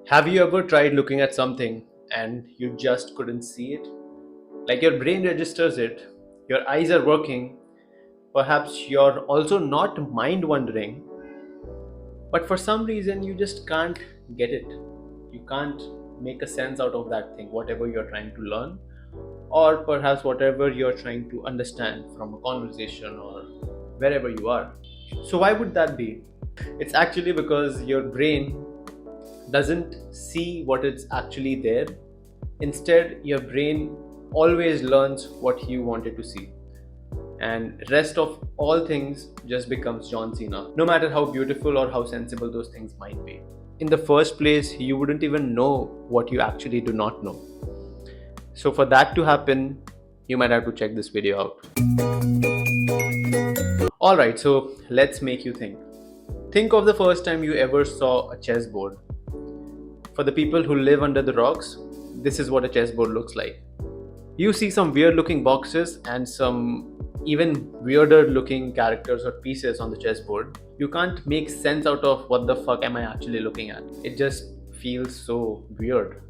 Have you ever tried looking at something and you just couldn't see it? Like your brain registers it, your eyes are working, perhaps you're also not mind wandering, but for some reason you just can't get it. You can't make a sense out of that thing, whatever you're trying to learn, or perhaps whatever you're trying to understand from a conversation or wherever you are. So, why would that be? It's actually because your brain doesn't see what is actually there. Instead, your brain always learns what you wanted to see. And rest of all things just becomes John Cena, no matter how beautiful or how sensible those things might be. In the first place, you wouldn't even know what you actually do not know. So for that to happen, you might have to check this video out. Alright, so let's make you think. Think of the first time you ever saw a chessboard. For the people who live under the rocks, this is what a chessboard looks like. You see some weird looking boxes and some even weirder looking characters or pieces on the chessboard. You can't make sense out of what the fuck am I actually looking at. It just feels so weird.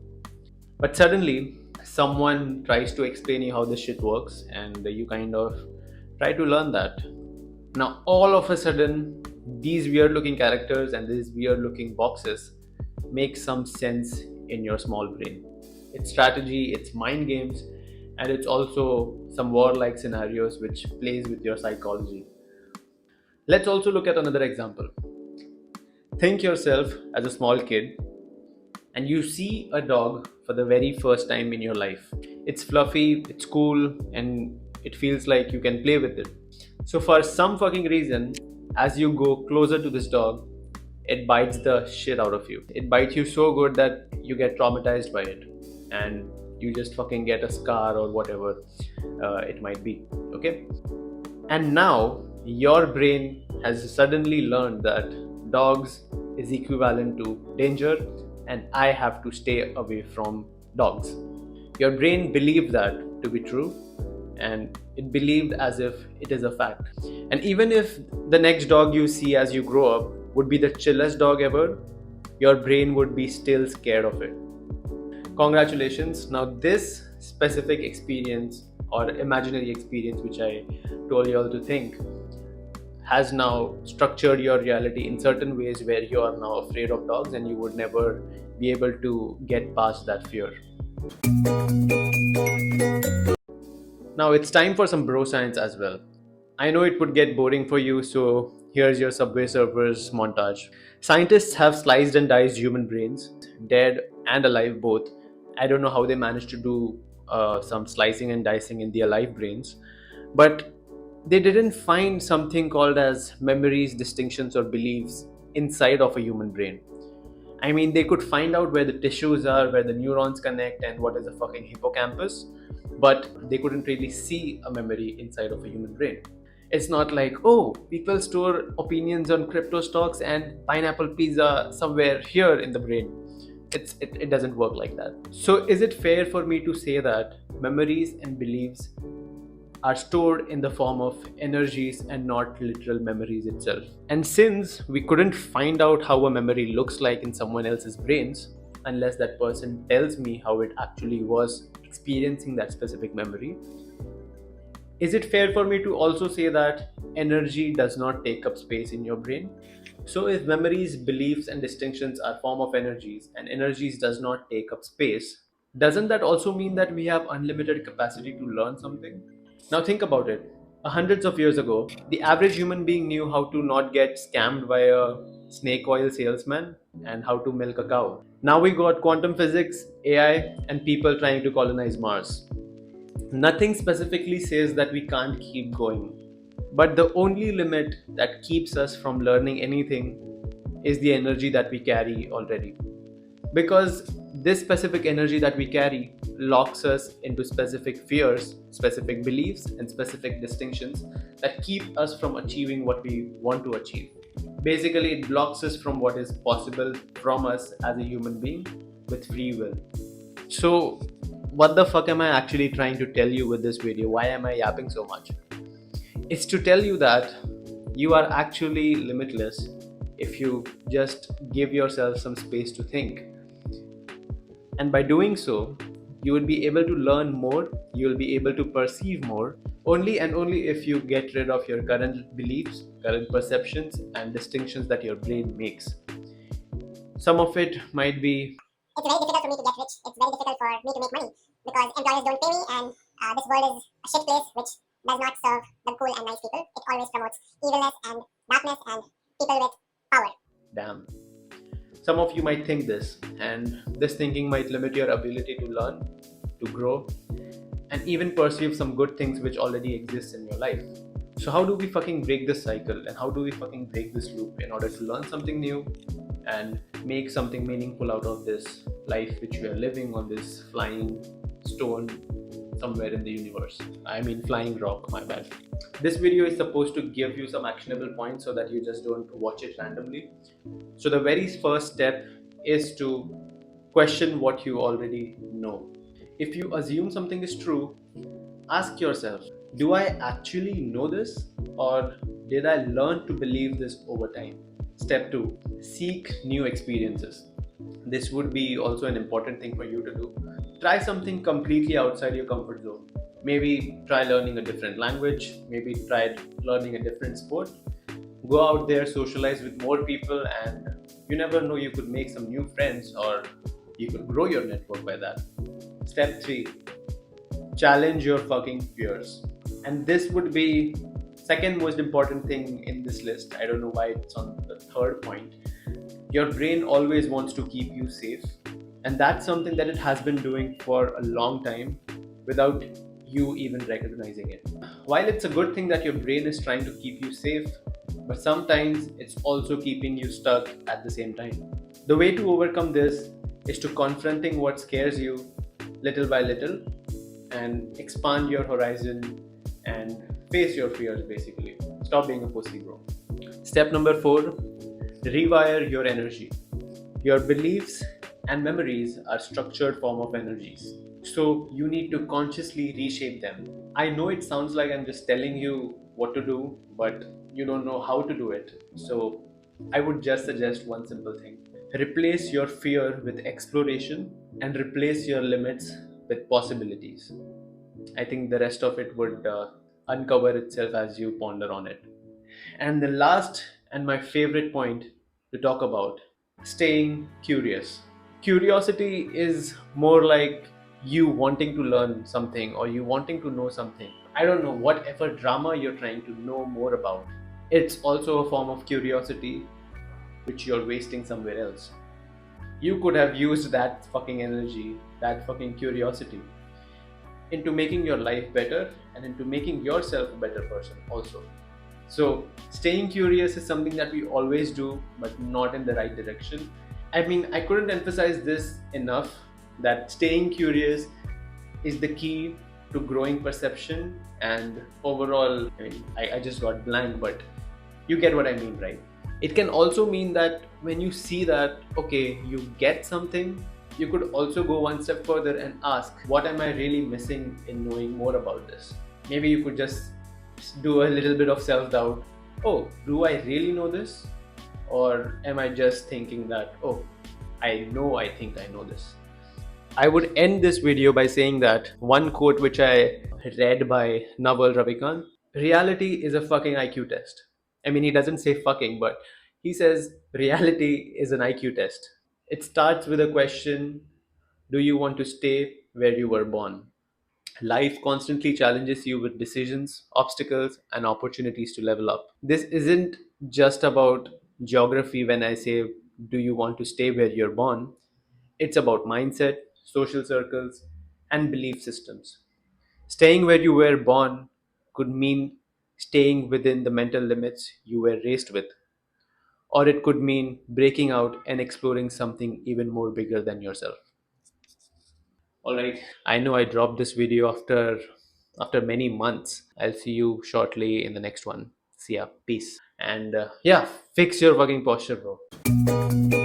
But suddenly, someone tries to explain you how this shit works, and you kind of try to learn that. Now, all of a sudden, these weird looking characters and these weird looking boxes make some sense in your small brain. It's strategy, it's mind games, and it's also some war-like scenarios which plays with your psychology. Let's also look at another example. Think yourself as a small kid and you see a dog for the very first time in your life. It's fluffy, it's cool, and it feels like you can play with it. So, for some fucking reason, as you go closer to this dog, it bites the shit out of you. It bites you so good that you get traumatized by it and you just fucking get a scar or whatever it might be. Okay? And now your brain has suddenly learned that dogs is equivalent to danger and I have to stay away from dogs. Your brain believed that to be true and it believed as if it is a fact. And even if the next dog you see as you grow up would be the chillest dog ever, your brain would be still scared of it. Congratulations. Now, this specific experience or imaginary experience, which I told you all to think, has now structured your reality in certain ways where you are now afraid of dogs and you would never be able to get past that fear. Now it's time for some bro science as well. I know it would get boring for you, so here's your Subway Surfers montage. Scientists have sliced and diced human brains, dead and alive both. I don't know how they managed to do some slicing and dicing in the alive brains, but they didn't find something called as memories, distinctions, or beliefs inside of a human brain. I mean, they could find out where the tissues are, where the neurons connect, and what is a fucking hippocampus, but they couldn't really see a memory inside of a human brain. It's not like, oh, people store opinions on crypto stocks and pineapple pizza somewhere here in the brain. It doesn't work like that. So, is it fair for me to say that memories and beliefs are stored in the form of energies and not literal memories itself? And since we couldn't find out how a memory looks like in someone else's brains, unless that person tells me how it actually was experiencing that specific memory, is it fair for me to also say that energy does not take up space in your brain? So if memories, beliefs and distinctions are form of energies and energies does not take up space, doesn't that also mean that we have unlimited capacity to learn something? Now think about it. Hundreds of years ago, the average human being knew how to not get scammed by a snake oil salesman and how to milk a cow. Now we got quantum physics, AI, and people trying to colonize Mars. Nothing specifically says that we can't keep going. But the only limit that keeps us from learning anything is the energy that we carry already. Because this specific energy that we carry locks us into specific fears, specific beliefs, and specific distinctions that keep us from achieving what we want to achieve. Basically, it blocks us from what is possible from us as a human being with free will. So, what the fuck am I actually trying to tell you with this video? Why am I yapping so much? It's to tell you that you are actually limitless if you just give yourself some space to think. And by doing so, you will be able to learn more, you will be able to perceive more, only and only if you get rid of your current beliefs, current perceptions, and distinctions that your brain makes. Some of it might be it's very difficult for me to get rich. It's very difficult for me to make money because employers don't pay me, and this world is a shit place which does not serve the cool and nice people. It always promotes evilness and darkness and people with power. damn. Some of you might think this, and this thinking might limit your ability to learn, to grow, and even perceive some good things which already exist in your life. So, how do we fucking break this cycle and how do we fucking break this loop in order to learn something new and make something meaningful out of this life which we are living on this flying stone somewhere in the universe? I mean, flying rock, my bad. This video is supposed to give you some actionable points so that you just don't watch it randomly. So, the very first step is to question what you already know. If you assume something is true, ask yourself, do I actually know this? Or did I learn to believe this over time? Step 2, seek new experiences. This would be also an important thing for you to do. Try something completely outside your comfort zone. Maybe try learning a different language, maybe try learning a different sport. Go out there, socialize with more people, and you never know, you could make some new friends or you could grow your network by that. Step 3, challenge your fucking fears. And this would be second most important thing in this list. I don't know why it's on the third point. Your brain always wants to keep you safe, and that's something that it has been doing for a long time without you even recognizing it. While it's a good thing that your brain is trying to keep you safe, but sometimes it's also keeping you stuck at the same time. The way to overcome this is to confronting what scares you little by little and expand your horizon and face your fears basically. Stop being a pussy, bro. Step number 4, rewire your energy. Your beliefs and memories are structured form of energies. So you need to consciously reshape them. I know it sounds like I'm just telling you what to do, but you don't know how to do it. So I would just suggest one simple thing. Replace your fear with exploration and replace your limits with possibilities. I think the rest of it would uncover itself as you ponder on it. And the last and my favorite point to talk about, staying curious. Curiosity is more like you wanting to learn something or you wanting to know something. I don't know, whatever drama you're trying to know more about. It's also a form of curiosity which you're wasting somewhere else. You could have used that fucking energy, that fucking curiosity into making your life better and into making yourself a better person also. So, staying curious is something that we always do, but not in the right direction. I mean, I couldn't emphasize this enough that staying curious is the key to growing perception and overall. I just got blank, but you get what I mean, right? It can also mean that when you see that, okay, you get something, you could also go one step further and ask, what am I really missing in knowing more about this? Maybe you could just do a little bit of self doubt. Oh, do I really know this? Or am I just thinking that, oh, I think I know this? I would end this video by saying that one quote which I read by Naval Ravikant, reality is a fucking IQ test. I mean, he doesn't say fucking, but he says reality is an IQ test. It starts with a question, do you want to stay where you were born? Life constantly challenges you with decisions, obstacles, and opportunities to level up. This isn't just about geography when I say, do you want to stay where you're born? It's about mindset, social circles, and belief systems. Staying where you were born could mean staying within the mental limits you were raised with, or it could mean breaking out and exploring something even more bigger than yourself. All right. I know I dropped this video after many months. I'll see you shortly in the next one. See ya. Peace. And yeah, fix your fucking posture, bro.